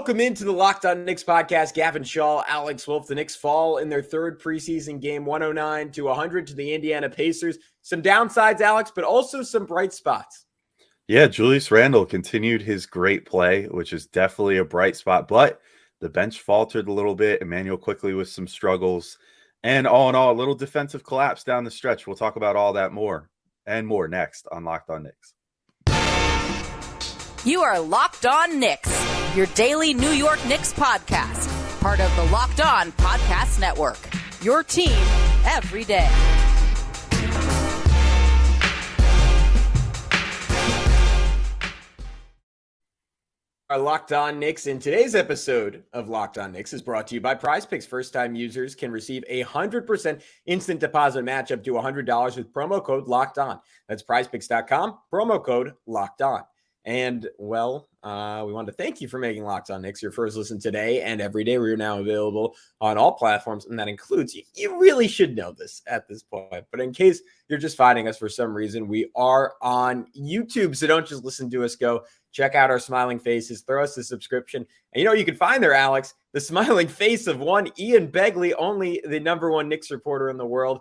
Welcome into the Locked On Knicks podcast. Gavin Shaw, Alex Wolf. The Knicks fall in their third preseason game, 109-100 to the Indiana Pacers. Some downsides, Alex, but also some bright spots. Yeah, Julius Randle continued his great play, which is definitely a bright spot, but the bench faltered a little bit. Immanuel Quickley with some struggles, and all in all, a little defensive collapse down the stretch. We'll talk about all that more and more next on Locked On Knicks. You are Locked On Knicks, your daily New York Knicks podcast, part of the Locked On Podcast Network, your team every day. Our Locked On Knicks. In today's episode of Locked On Knicks is brought to you by PrizePicks. First-time users can receive a 100% instant deposit match up to $100 with promo code Locked On. That's PrizePicks.com, promo code Locked On. And, well, we want to thank you for making Locked On Knicks your first listen today and every day. We are now available on all platforms, and that includes, you really should know this at this point, but in case you're just finding us for some reason, we are on YouTube, so don't just listen to us go. Check out our smiling faces, throw us a subscription, and you can find there, Alex, the smiling face of one Ian Begley, only the number one Knicks reporter in the world.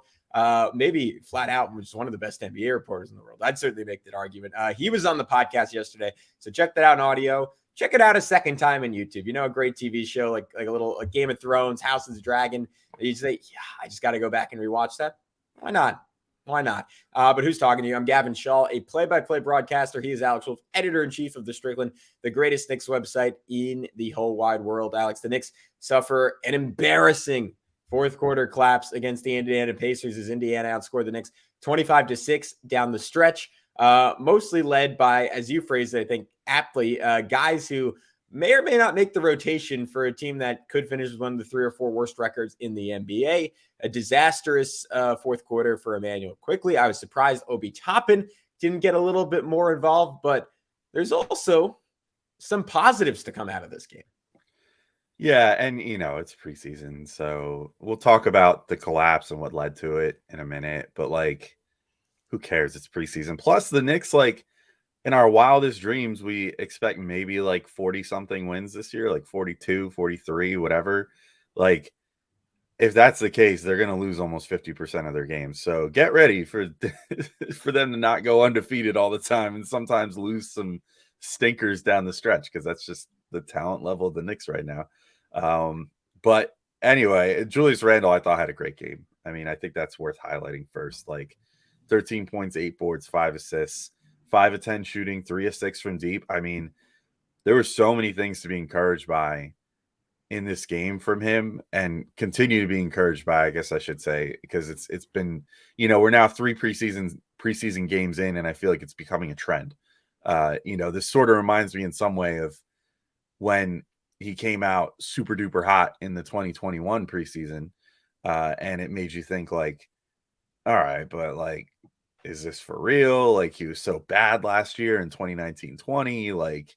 Maybe flat out, which is one of the best NBA reporters in the world. I'd certainly make that argument. He was on the podcast yesterday, so check that out in audio. Check it out a second time in YouTube. A great TV show like a little Game of Thrones, House of the Dragon. You say, yeah, I just got to go back and rewatch that. Why not? But who's talking to you? I'm Gavin Shaw, a play-by-play broadcaster. He is Alex Wolf, editor-in-chief of The Strickland, the greatest Knicks website in the whole wide world. Alex, the Knicks suffer an embarrassing fourth quarter collapse against the Indiana Pacers as Indiana outscored the Knicks 25-6 down the stretch, mostly led by, as you phrased it, I think aptly, guys who may or may not make the rotation for a team that could finish with one of the 3 or 4 worst records in the NBA. A disastrous fourth quarter for Immanuel Quickley. I was surprised Obi Toppin didn't get a little bit more involved, but there's also some positives to come out of this game. Yeah, and it's preseason, so we'll talk about the collapse and what led to it in a minute, but who cares? It's preseason. Plus the Knicks, in our wildest dreams, we expect maybe 40-something wins this year, 42, 43, whatever. If that's the case, they're going to lose almost 50% of their games. So get ready for for them to not go undefeated all the time and sometimes lose some stinkers down the stretch, because that's just the talent level of the Knicks right now. But anyway, Julius Randle, I thought, had a great game. I mean, I think that's worth highlighting first. 13 points, 8 boards, 5 assists, 5 of 10 shooting, 3 of 6 from deep. I mean, there were so many things to be encouraged by in this game from him, and continue to be encouraged by, I guess I should say, because it's been, we're now 3 preseason games in, and I feel like it's becoming a trend. This sort of reminds me in some way of when he came out super duper hot in the 2021 preseason, and it made you think all right, but is this for real? He was so bad last year in 2019-20,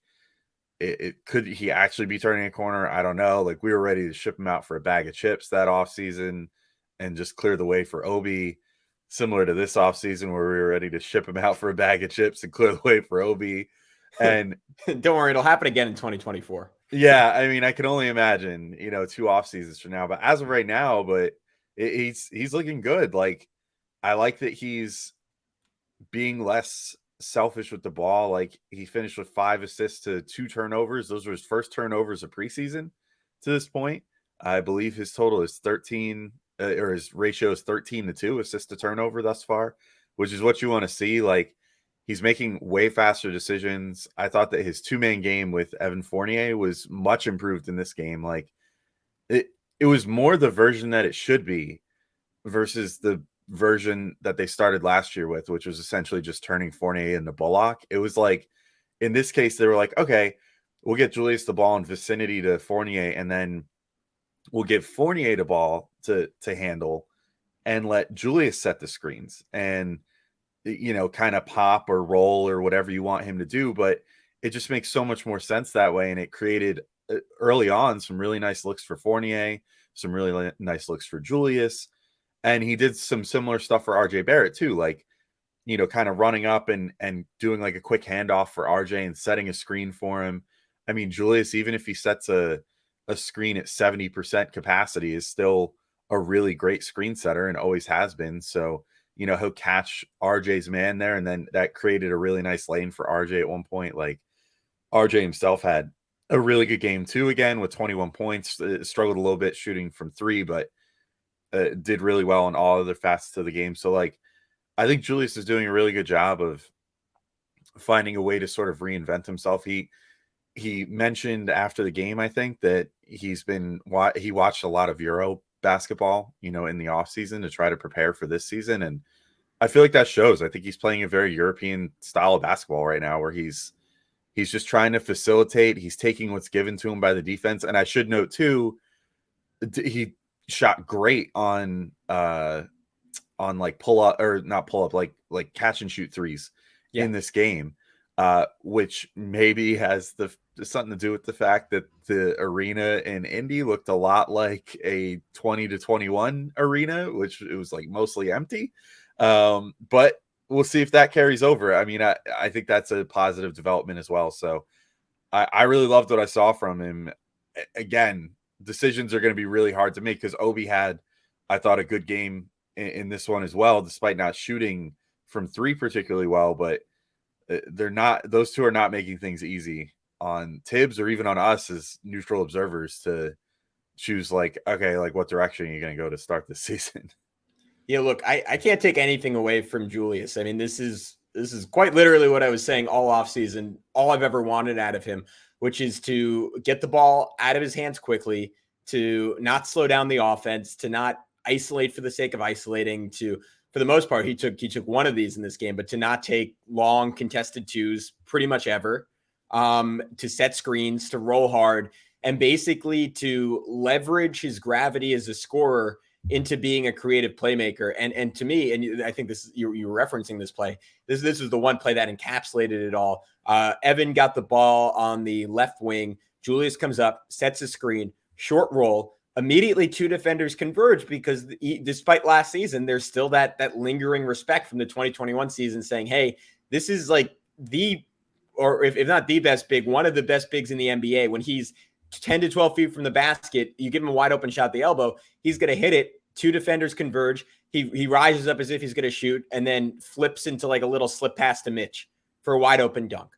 could he actually be turning a corner? I don't know. We were ready to ship him out for a bag of chips that offseason and just clear the way for Obi, similar to this offseason where we were ready to ship him out for a bag of chips and clear the way for Obi. And don't worry, it'll happen again in 2024. Yeah, I mean, I can only imagine, 2 off seasons from now. But as of right now, he's looking good. I like that he's being less selfish with the ball. He finished with 5 assists to 2 turnovers. Those were his first turnovers of preseason to this point. I believe his total is 13, or his ratio is 13-2 assist to turnover thus far, which is what you want to see. He's making way faster decisions. I thought that his 2-man game with Evan Fournier was much improved in this game. It was more the version that it should be versus the version that they started last year with, which was essentially just turning Fournier into Bullock. It was in this case, they were okay, we'll get Julius the ball in vicinity to Fournier, and then we'll give Fournier the ball to handle and let Julius set the screens and kind of pop or roll or whatever you want him to do. But it just makes so much more sense that way. And it created early on some really nice looks for Fournier, some really nice looks for Julius. And he did some similar stuff for RJ Barrett too. Kind of running up and doing a quick handoff for RJ and setting a screen for him. I mean, Julius, even if he sets a screen at 70% capacity, is still a really great screen setter and always has been. So, he'll catch RJ's man there, and then that created a really nice lane for RJ at one point. Like, RJ himself had a really good game too, again, with 21 points. Struggled a little bit shooting from three, but did really well in all other facets of the game. So, like, I think Julius is doing a really good job of finding a way to sort of reinvent himself. He mentioned after the game, I think, that he watched a lot of Euro basketball, in the offseason to try to prepare for this season. And I feel like that shows. I think he's playing a very European style of basketball right now, where he's just trying to facilitate. He's taking what's given to him by the defense. And I should note too, he shot great on like pull up, or not pull up, like catch and shoot threes in this game, which maybe has something to do with the fact that the arena in Indy looked a lot like a 20-21 arena, which it was like mostly empty. But we'll see if that carries over. I mean, I think that's a positive development as well. So I really loved what I saw from him. Again, decisions are going to be really hard to make, because Obi had, I thought, a good game in this one as well, despite not shooting from three particularly well. But those two are not making things easy on Tibbs or even on us as neutral observers to choose, like, okay, like, what direction are you going to go to start this season? Yeah, look, I can't take anything away from Julius. I mean, this is quite literally what I was saying all offseason, all I've ever wanted out of him, which is to get the ball out of his hands quickly, to not slow down the offense, to not isolate for the sake of isolating, for the most part, he took one of these in this game, but to not take long contested twos pretty much ever, to set screens, to roll hard, and basically to leverage his gravity as a scorer into being a creative playmaker. And to me, and I think this, you were referencing this play, this was the one play that encapsulated it all. Evan got the ball on the left wing. Julius comes up, sets a screen, short roll. Immediately, two defenders converge, because despite last season, there's still that lingering respect from the 2021 season saying, hey, this is like or if not the best big, one of the best bigs in the NBA. When he's 10 to 12 feet from the basket, you give him a wide open shot at the elbow, he's going to hit it. Two defenders converge. He rises up as if he's going to shoot, and then flips into like a little slip pass to Mitch for a wide open dunk.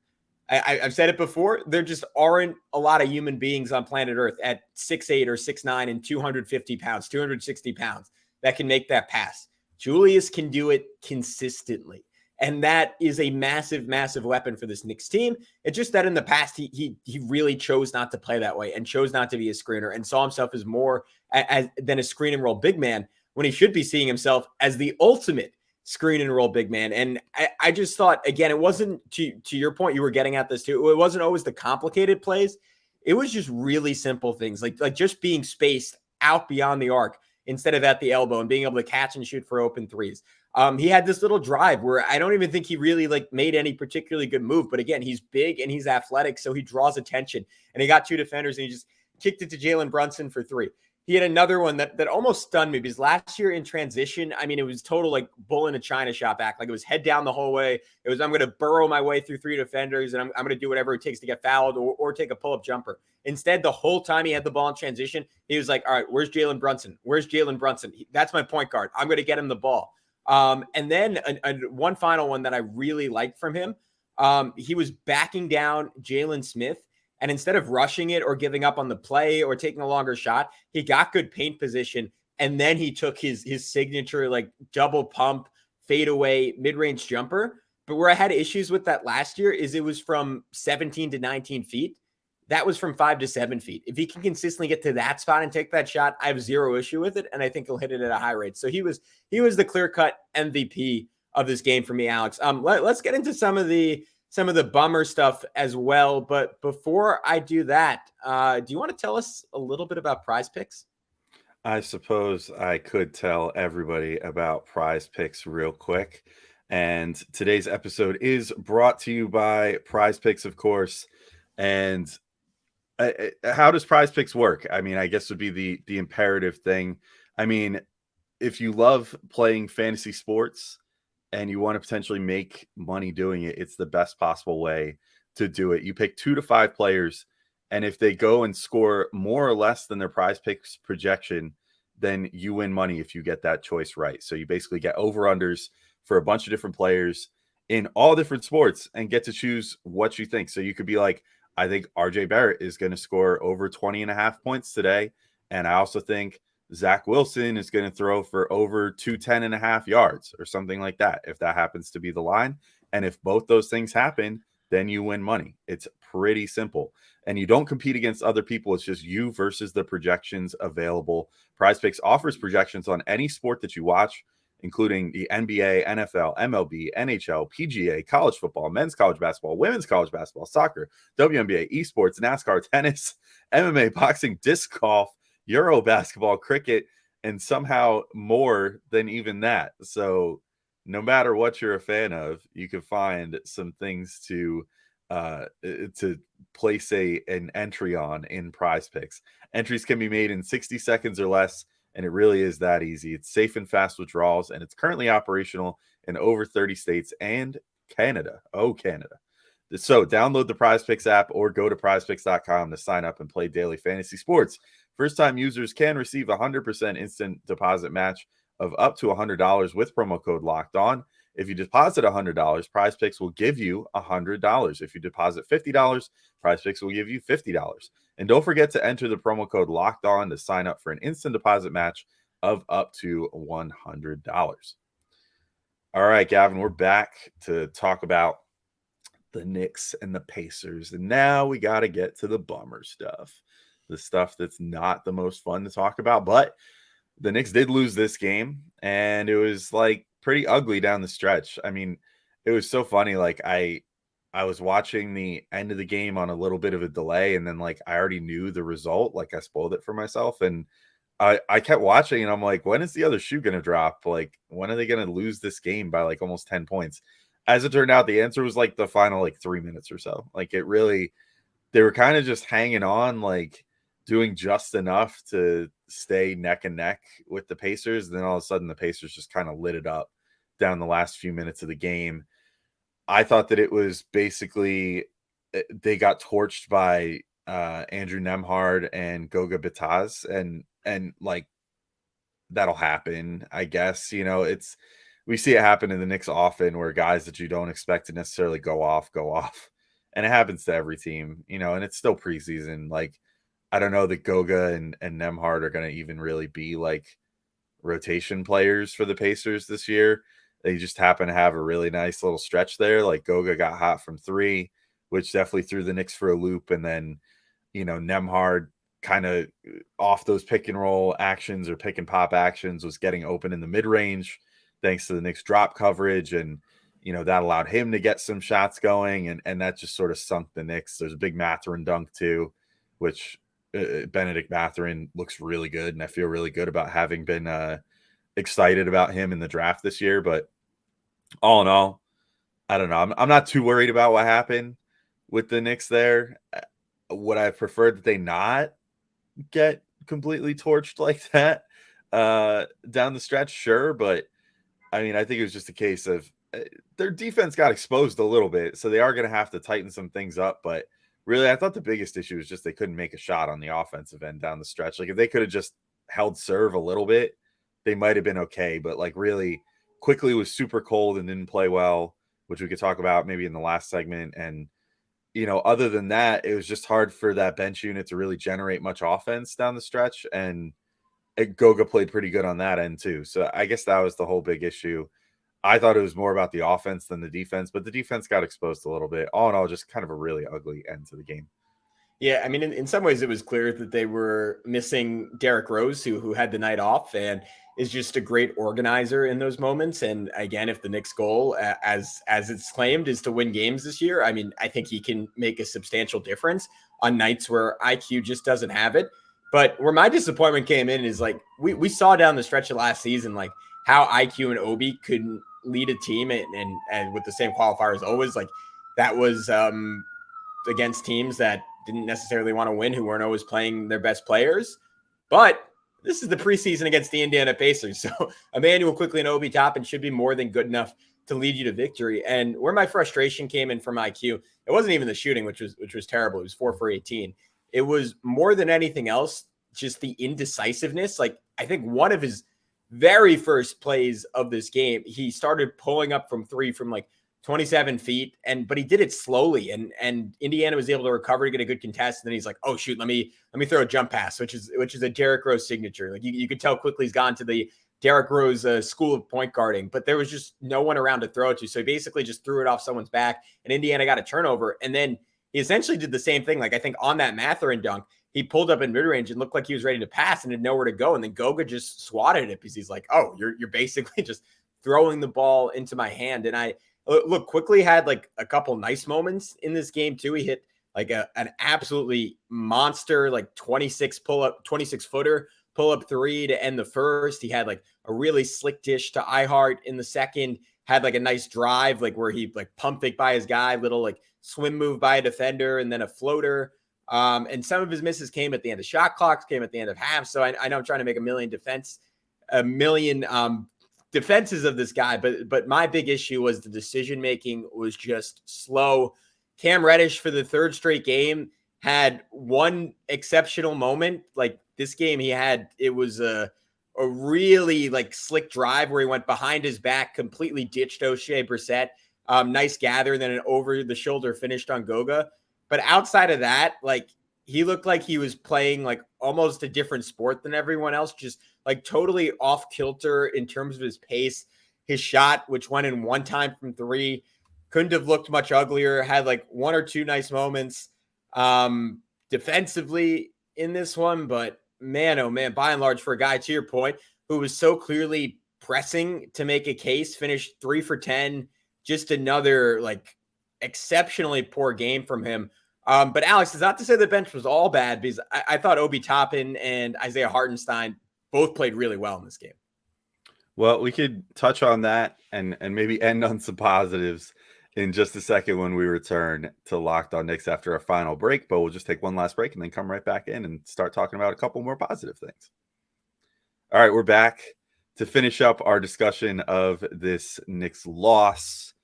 I've said it before. There just aren't a lot of human beings on planet Earth at 6'8" or 6'9" and 250 pounds, 260 pounds that can make that pass. Julius can do it consistently. And that is a massive, massive weapon for this Knicks team. It's just that in the past, he really chose not to play that way and chose not to be a screener and saw himself as more than a screen and roll big man, when he should be seeing himself as the ultimate screen and roll big man. And I just thought, again, it wasn't, to your point, you were getting at this too, it wasn't always the complicated plays. It was just really simple things, like just being spaced out beyond the arc instead of at the elbow, and being able to catch and shoot for open threes. He had this little drive where I don't even think he really made any particularly good move. But again, he's big and he's athletic, so he draws attention. And he got two defenders, and he just kicked it to Jalen Brunson for three. He had another one that almost stunned me, because last year in transition, I mean, it was total like bull in a China shop act. Like, it was head down the whole way. It was, I'm going to burrow my way through three defenders, and I'm going to do whatever it takes to get fouled or take a pull-up jumper. Instead, the whole time he had the ball in transition, he was like, all right, where's Jalen Brunson? Where's Jalen Brunson? That's my point guard. I'm going to get him the ball. And then one final one that I really liked from him, he was backing down Jalen Smith. And instead of rushing it or giving up on the play or taking a longer shot, he got good paint position. And then he took his signature, like, double pump, fadeaway, mid-range jumper. But where I had issues with that last year is it was from 17 to 19 feet. That was from 5 to 7 feet. If he can consistently get to that spot and take that shot, I have zero issue with it. And I think he'll hit it at a high rate. So he was the clear-cut MVP of this game for me, Alex. Let's get into some of the bummer stuff as well. But before I do that, do you want to tell us a little bit about PrizePicks? I suppose I could tell everybody about PrizePicks real quick. And today's episode is brought to you by PrizePicks, of course. And how does PrizePicks work? I mean, I guess would be the imperative thing. I mean, if you love playing fantasy sports and you want to potentially make money doing it, it's the best possible way to do it. You pick 2 to 5 players And if they go and score more or less than their PrizePicks projection, then you win money if you get that choice right. So you basically get over-unders for a bunch of different players in all different sports and get to choose what you think. So you could be like, I think RJ Barrett is going to score over 20.5 points today. And I also think Zach Wilson is going to throw for over 210.5 yards or something like that, if that happens to be the line. And if both those things happen, then you win money. It's pretty simple. And you don't compete against other people. It's just you versus the projections available. PrizePicks offers projections on any sport that you watch, including the NBA, NFL, MLB, NHL, PGA, college football, men's college basketball, women's college basketball, soccer, WNBA, esports, NASCAR, tennis, MMA, boxing, disc golf, Euro basketball, cricket, and somehow more than even that. So no matter what you're a fan of, you can find some things to place an entry on in PrizePicks. Entries can be made in 60 seconds or less, and it really is that easy. It's safe and fast withdrawals, and it's currently operational in over 30 states and Canada. Oh, Canada. So download the PrizePicks app or go to prizepicks.com to sign up and play daily fantasy sports. First-time users can receive a 100% instant deposit match of up to $100 with promo code Locked On. If you deposit $100, PrizePicks will give you $100. If you deposit $50, PrizePicks will give you $50. And don't forget to enter the promo code Locked On to sign up for an instant deposit match of up to $100. All right, Gavin, we're back to talk about the Knicks and the Pacers. And now we got to get to the bummer stuff, the stuff that's not the most fun to talk about. But the Knicks did lose this game, and it was like pretty ugly down the stretch. I mean, it was so funny. Like I was watching the end of the game on a little bit of a delay, and then like I already knew the result. Like I spoiled it for myself, and I kept watching, and I'm like, when is the other shoe going to drop? Like, when are they going to lose this game by like almost 10 points? As it turned out, the answer was like the final like 3 minutes or so. Like it really, they were kind of just hanging on, like doing just enough to stay neck and neck with the Pacers. And then all of a sudden the Pacers just kind of lit it up down the last few minutes of the game. I thought that it was basically, they got torched by Andrew Nembhard and Goga Bitadze, and like that'll happen, I guess. You know, we see it happen in the Knicks often, where guys that you don't expect to necessarily go off, and it happens to every team, you know. And it's still preseason. Like I don't know that Goga and Nembhard are going to even really be like rotation players for the Pacers this year. They just happen to have a really nice little stretch there. Like Goga got hot from three, which definitely threw the Knicks for a loop. And then, you know, Nembhard kind of off those pick and roll actions or pick and pop actions was getting open in the mid range thanks to the Knicks drop coverage. And, you know, that allowed him to get some shots going. And that just sort of sunk the Knicks. There's a big Mathurin dunk too, which Benedict Mathurin looks really good. And I feel really good about having been excited about him in the draft this year. But all in all, I don't know. I'm not too worried about what happened with the Knicks there. Would I prefer that they not get completely torched like that down the stretch? Sure. But I mean, I think it was just a case of their defense got exposed a little bit. So they are going to have to tighten some things up. But really, I thought the biggest issue was just they couldn't make a shot on the offensive end down the stretch. Like if they could have just held serve a little bit, they might have been okay. But like really, Quickley was super cold and didn't play well, which we could talk about maybe in the last segment. And, you know, other than that, it was just hard for that bench unit to really generate much offense down the stretch. And Goga played pretty good on that end too. So I guess that was the whole big issue. I thought it was more about the offense than the defense, but the defense got exposed a little bit. All in all, just kind of a really ugly end to the game. Yeah, I mean, in some ways, it was clear that they were missing Derrick Rose, who had the night off and is just a great organizer in those moments. And again, if the Knicks' goal, as it's claimed, is to win games this year, I mean, I think he can make a substantial difference on nights where IQ just doesn't have it. But where my disappointment came in is like we saw down the stretch of last season, like how IQ and Obi couldn't lead a team and with the same qualifier as always, like that was against teams that didn't necessarily want to win, who weren't always playing their best players. But this is the preseason against the Indiana Pacers. So Immanuel Quickley and Obi Toppin should be more than good enough to lead you to victory. And where my frustration came in from IQ, it wasn't even the shooting, which was terrible. It was 4 for 18. it was more than anything else, just the indecisiveness. Like, I think one of his very first plays of this game, he started pulling up from three from like 27 feet, but he did it slowly, and Indiana was able to recover to get a good contest. And then he's like, oh shoot, let me throw a jump pass, which is a Derrick Rose signature. Like, you could tell quickly he's gone to the Derrick Rose school of point guarding, but there was just no one around to throw it to. So he basically just threw it off someone's back, and Indiana got a turnover. And then he essentially did the same thing. Like, I think on that Mathurin dunk, he pulled up in mid-range and looked like he was ready to pass and had nowhere to go. And then Goga just swatted it because he's like, oh, you're basically just throwing the ball into my hand. And I look, Quickley had like a couple nice moments in this game too. He hit like an absolutely monster, like 26 footer pull up three to end the first. He had like a really slick dish to iHeart in the second, had like a nice drive, like where he like pump fake by his guy, little like swim move by a defender, and then a floater. And some of his misses came at the end of shot clocks, came at the end of half. So I know I'm trying to make a million defenses of this guy, but my big issue was the decision-making was just slow. Cam Reddish for the third straight game had one exceptional moment. Like, this game it was a really like slick drive where he went behind his back, completely ditched O'Shea Brissett. Nice gather, and then an over the shoulder finished on Goga. But outside of that, like, he looked like he was playing like almost a different sport than everyone else, just like totally off kilter in terms of his pace. His shot, which went in one time from three, couldn't have looked much uglier. Had like one or two nice moments defensively in this one, but man, oh man, by and large, for a guy, to your point, who was so clearly pressing to make a case, finished 3 for 10, just another like exceptionally poor game from him. But Alex, it's not to say the bench was all bad, because I thought Obi Toppin and Isaiah Hartenstein both played really well in this game. Well, we could touch on that and maybe end on some positives in just a second when we return to Locked On Knicks after our final break. But we'll just take one last break and then come right back in and start talking about a couple more positive things. All right, we're back to finish up our discussion of this Knicks loss.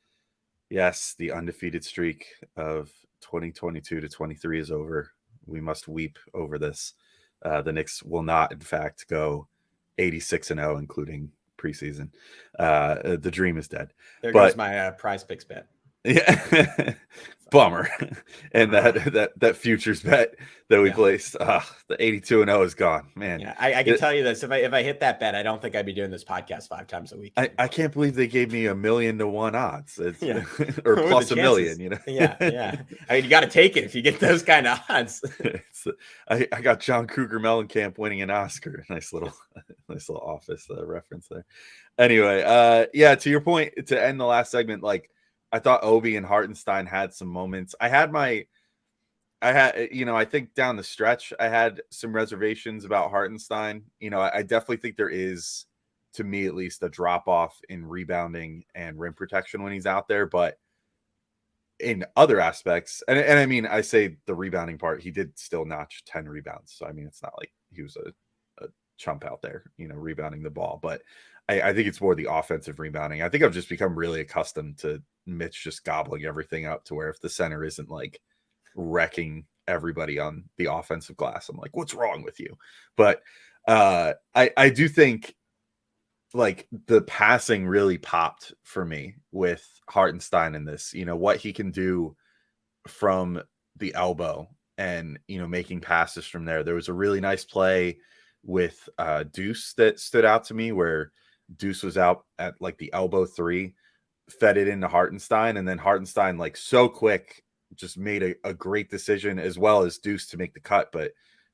Yes, the undefeated streak of 2022 to 23 is over. We must weep over this. The Knicks will not, in fact, go 86-0, including preseason. The dream is dead. There goes my PrizePicks bet. Yeah, bummer. And that futures bet that we placed, the 82-0 is gone, man. Yeah, I can tell you this: if I hit that bet, I don't think I'd be doing this podcast 5 times a week. I can't believe they gave me 1,000,000 to 1 odds. It's, or plus 1 million, you know. Yeah. I mean, you got to take it if you get those kind of odds. I got John Cougar Mellencamp winning an Oscar. Nice little Office reference there. Anyway, to your point, to end the last segment, like, I thought Obi and Hartenstein had some moments. I think down the stretch, I had some reservations about Hartenstein. I definitely think there is, to me at least, a drop off in rebounding and rim protection when he's out there. But in other aspects, and I mean, I say the rebounding part, he did still notch 10 rebounds. So, I mean, it's not like he was a chump out there, rebounding the ball. But I think it's more the offensive rebounding. I think I've just become really accustomed to Mitch just gobbling everything up, to where if the center isn't like wrecking everybody on the offensive glass, I'm like, what's wrong with you? But I do think like the passing really popped for me with Hartenstein in this, what he can do from the elbow and, making passes from there. There was a really nice play with Deuce that stood out to me, where Deuce was out at like the elbow 3, fed it into Hartenstein, and then Hartenstein, like, so quick, just made a great decision, as well as Deuce to make the cut. But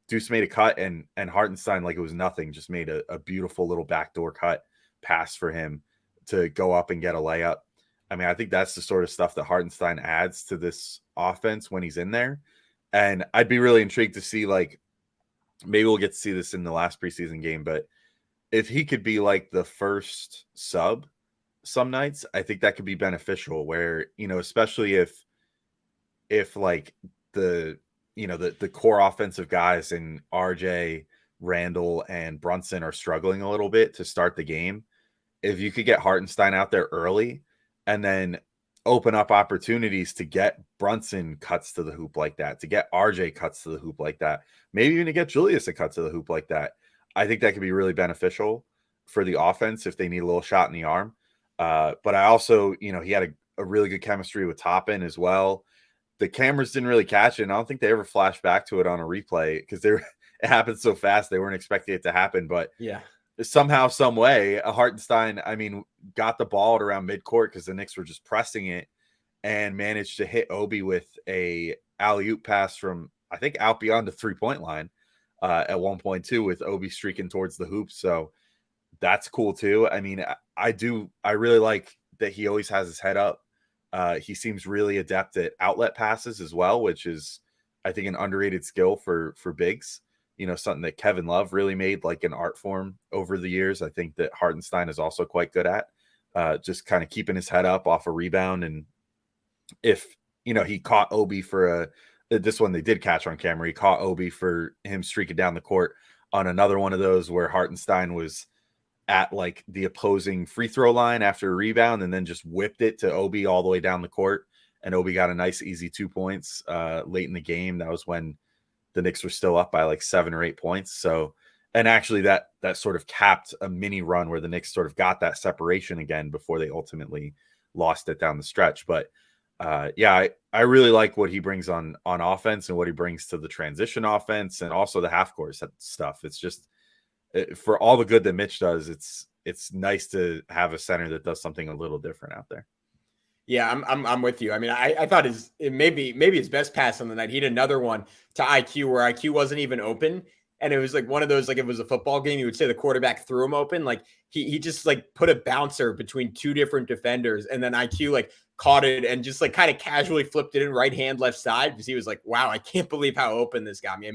Deuce made a cut, and Hartenstein, like it was nothing, just made a beautiful little backdoor cut pass for him to go up and get a layup. I mean, I think that's the sort of stuff that Hartenstein adds to this offense when he's in there. And I'd be really intrigued to see, like, maybe we'll get to see this in the last preseason game, but if he could be like the first sub some nights, I think that could be beneficial, where, especially if like the core offensive guys in RJ, Randle, and Brunson are struggling a little bit to start the game, if you could get Hartenstein out there early, and then open up opportunities to get Brunson cuts to the hoop like that, to get RJ cuts to the hoop like that, maybe even to get Julius a cut to the hoop like that. I think that could be really beneficial for the offense if they need a little shot in the arm. But I also, he had a really good chemistry with Toppin as well. The cameras didn't really catch it, and I don't think they ever flashed back to it on a replay because it happened so fast they weren't expecting it to happen. But yeah, somehow, some way, Hartenstein, got the ball at around midcourt because the Knicks were just pressing it and managed to hit Obi with a alley-oop pass from, I think, out beyond the three-point line at one point too, with Obi streaking towards the hoop. So that's cool too. I really like that he always has his head up. He seems really adept at outlet passes as well, which is, I think, an underrated skill for bigs. Something that Kevin Love really made like an art form over the years. I think that Hartenstein is also quite good at just kind of keeping his head up off a rebound. And if, he caught Obi for this one they did catch on camera, he caught Obi for him streaking down the court on another one of those where Hartenstein was at like the opposing free throw line after a rebound and then just whipped it to Obi all the way down the court. And Obi got a nice, easy 2 points late in the game. That was when the Knicks were still up by like 7 or 8 points. So, and actually that sort of capped a mini run where the Knicks sort of got that separation again before they ultimately lost it down the stretch. But I really like what he brings on offense and what he brings to the transition offense and also the half court stuff. It's just, for all the good that Mitch does, it's nice to have a center that does something a little different out there. Yeah, I'm with you. I thought maybe his best pass on the night. He had another one to IQ where IQ wasn't even open, and it was like one of those, like it was a football game. You would say the quarterback threw him open. Like he just like put a bouncer between two different defenders, and then IQ like caught it and just like kind of casually flipped it in right hand, left side because he was like, "Wow, I can't believe how open this got me."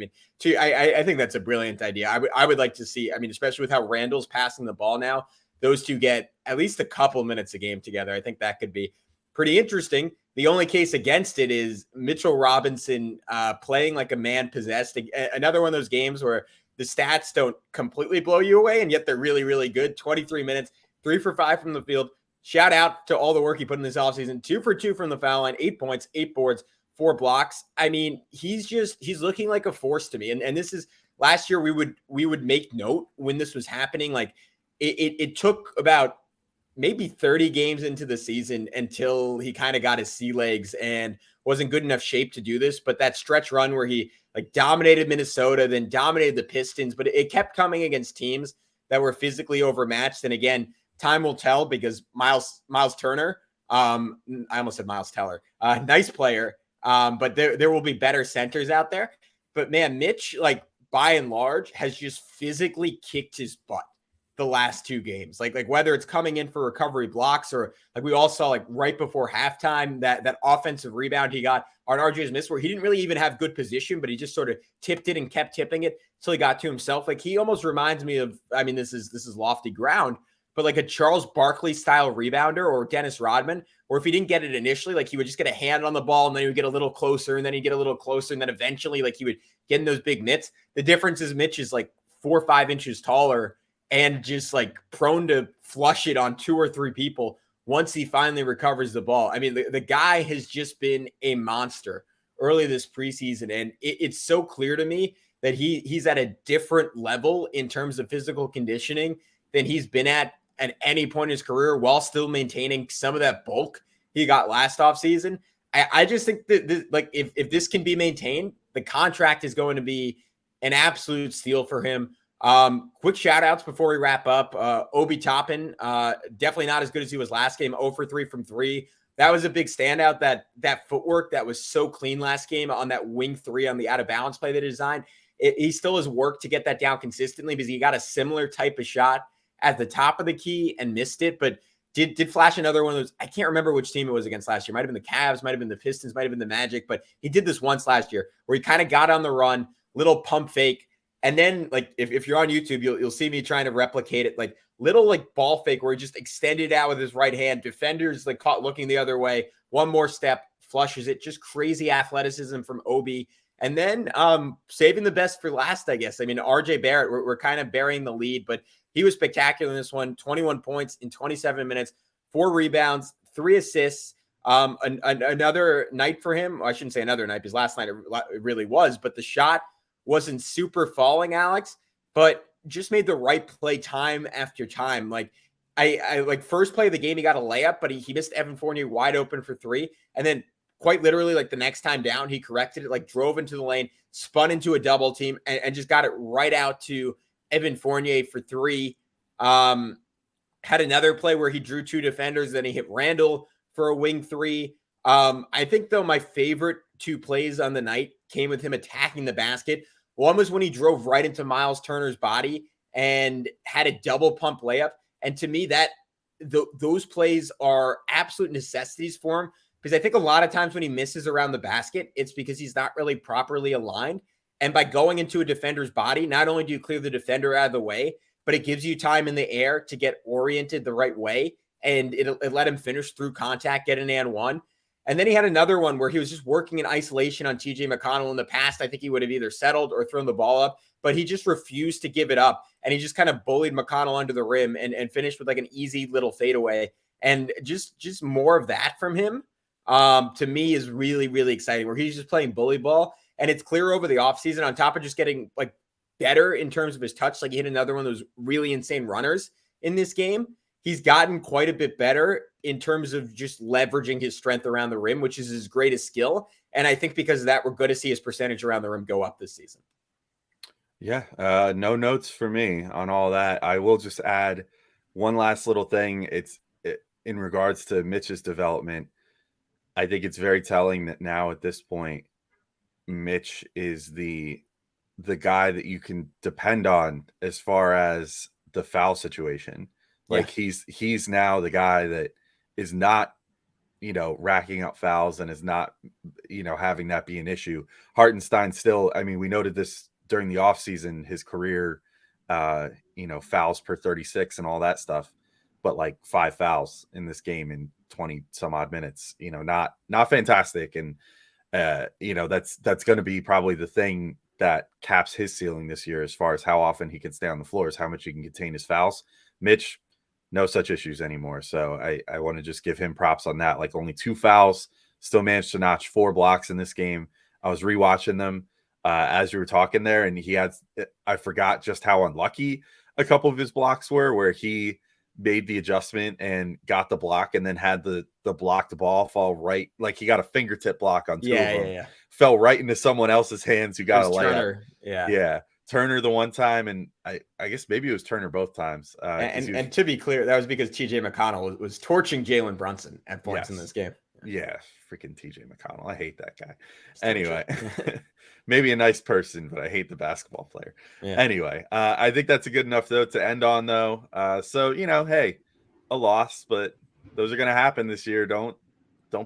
I think that's a brilliant idea. I would like to see. Especially with how Randle's passing the ball now, those two get at least a couple minutes a game together. I think that could be pretty interesting. The only case against it is Mitchell Robinson playing like a man possessed. Another one of those games where the stats don't completely blow you away, and yet they're really, really good. 23 minutes, 3 for 5 from the field. Shout out to all the work he put in this offseason. 2 for 2 from the foul line, 8 points, 8 boards, 4 blocks. He's looking like a force to me. And this is last year we would make note when this was happening. Like it took about maybe 30 games into the season until he kind of got his sea legs and wasn't good enough shape to do this. But that stretch run where he like dominated Minnesota, then dominated the Pistons, but it kept coming against teams that were physically overmatched. And again, time will tell because Miles Turner, I almost said Miles Teller, nice player. But there will be better centers out there. But man, Mitch, like by and large, has just physically kicked his butt the last 2 games, like whether it's coming in for recovery blocks or like we all saw like right before halftime, that offensive rebound he got on RJ's miss where he didn't really even have good position, but he just sort of tipped it and kept tipping it till he got to himself. Like he almost reminds me of, this is lofty ground, but like a Charles Barkley style rebounder or Dennis Rodman, or if he didn't get it initially, like he would just get a hand on the ball and then he would get a little closer and then he'd get a little closer and then eventually like he would get in those big mitts. The difference is Mitch is like 4 or 5 inches taller and just like prone to flush it on 2 or 3 people once he finally recovers the ball. The guy has just been a monster early this preseason. And it's so clear to me that he's at a different level in terms of physical conditioning than he's been at any point in his career while still maintaining some of that bulk he got last offseason. I just think that if this can be maintained, the contract is going to be an absolute steal for him. Quick shout outs before we wrap up. Obi Toppin, definitely not as good as he was last game. 0 for 3 from 3. That was a big standout. That footwork that was so clean last game on that wing 3 on the out of balance play they designed. He still has worked to get that down consistently because he got a similar type of shot at the top of the key and missed it, but did flash another one of those. I can't remember which team it was against last year. Might have been the Cavs, might have been the Pistons, might have been the Magic, but he did this once last year where he kind of got on the run, little pump fake. And then like, if you're on YouTube, you'll see me trying to replicate it, like little like ball fake where he just extended out with his right hand. Defenders like caught looking the other way. One more step, flushes it. Just crazy athleticism from Obi. And then saving the best for last, I guess. RJ Barrett, we're kind of burying the lead, but he was spectacular in this one. 21 points in 27 minutes, 4 rebounds, 3 assists. Another night for him. I shouldn't say another night because last night it really was, but the shot wasn't super falling, Alex, but just made the right play time after time. Like I like first play of the game, he got a layup, but he missed Evan Fournier wide open for three. And then quite literally, like the next time down, he corrected it, like drove into the lane, spun into a double team, and just got it right out to Evan Fournier for three. Had another play where he drew two defenders, then he hit Randle for a wing three. I think, though, my favorite two plays on the night came with him attacking the basket. One was when he drove right into Miles Turner's body and had a double pump layup. And to me, those plays are absolute necessities for him, because I think a lot of times when he misses around the basket, it's because he's not really properly aligned. And by going into a defender's body, not only do you clear the defender out of the way, but it gives you time in the air to get oriented the right way. And it let him finish through contact, get an and one. And then he had another one where he was just working in isolation on TJ McConnell. In the past, I think he would have either settled or thrown the ball up, but he just refused to give it up. And he just kind of bullied McConnell under the rim and finished with like an easy little fadeaway. And just more of that from him, to me, is really, really exciting, where he's just playing bully ball. And it's clear over the offseason, on top of just getting like better in terms of his touch. Like he hit another one of those really insane runners in this game. He's gotten quite a bit better in terms of just leveraging his strength around the rim, which is his greatest skill. And I think because of that, we're going to see his percentage around the rim go up this season. Yeah, no notes for me on all that. I will just add one last little thing. In regards to Mitch's development. I think it's very telling that now at this point, Mitch is the guy that you can depend on as far as the foul situation. Like he's now the guy that is not, racking up fouls and is not, having that be an issue. Hartenstein still, I mean, we noted this during the offseason, his career, fouls per 36 and all that stuff, but like 5 fouls in this game in 20 some odd minutes, not fantastic. And, that's going to be probably the thing that caps his ceiling this year, as far as how often he can stay on the floor, is how much he can contain his fouls. Mitch, no such issues anymore. So I want to just give him props on that. Like only 2 fouls, still managed to notch 4 blocks in this game. I was rewatching them as you were talking there, and I forgot just how unlucky a couple of his blocks were, where he made the adjustment and got the block and then had the blocked ball fall right. Like he got a fingertip block on two of them. Fell right into someone else's hands who got a layup. Turner. Yeah. Turner the one time, and I guess maybe it was Turner both times. And to be clear, that was because TJ McConnell was torching Jalen Brunson at points in this game. Yeah, freaking TJ McConnell. I hate that guy. Anyway, maybe a nice person, but I hate the basketball player. Yeah. Anyway, I think that's a good enough though to end on though. So hey, a loss, but those are going to happen this year. Don't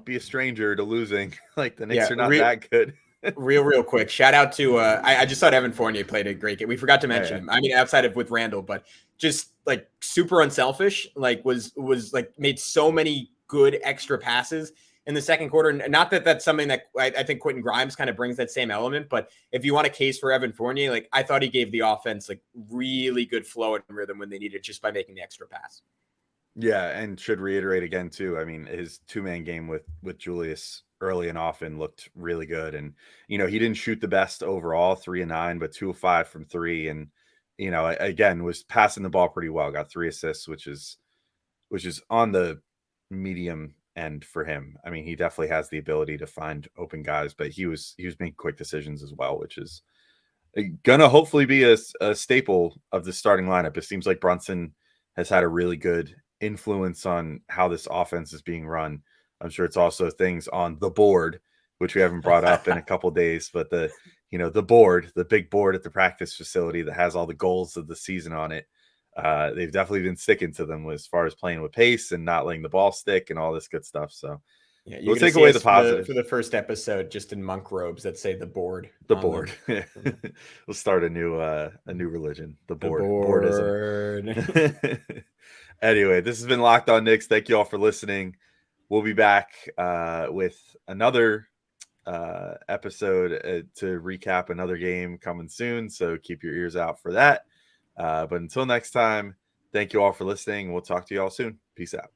be a stranger to losing. Like the Knicks are not that good. real quick, shout out to I just thought Evan Fournier played a great game. We forgot to mention him. I mean, outside of with Randle, but just like super unselfish. Like was like made so many good extra passes in the second quarter. Not that that's something that I think Quentin Grimes kind of brings that same element, but if you want a case for Evan Fournier, like I thought he gave the offense like really good flow and rhythm when they needed, just by making the extra pass. Yeah, and should reiterate again too. I mean, his 2-man game with Julius early and often looked really good, and he didn't shoot the best overall, 3 of 9, but 2 of 5 from 3, and again was passing the ball pretty well. Got 3 assists, which is on the medium end for him. I mean, he definitely has the ability to find open guys, but he was making quick decisions as well, which is gonna hopefully be a staple of the starting lineup. It seems like Brunson has had a really good influence on how this offense is being run. I'm sure it's also things on the board, which we haven't brought up in a couple days, but the board, the big board at the practice facility that has all the goals of the season on it. They've definitely been sticking to them as far as playing with pace and not letting the ball stick and all this good stuff. So yeah, we'll take away the positive for the first episode, just in monk robes that say the board. The board. We'll start a new religion. The board. Boardism. Anyway, this has been Locked On Knicks. Thank you all for listening. We'll be back with another episode to recap another game coming soon. So keep your ears out for that. But until next time, thank you all for listening. We'll talk to you all soon. Peace out.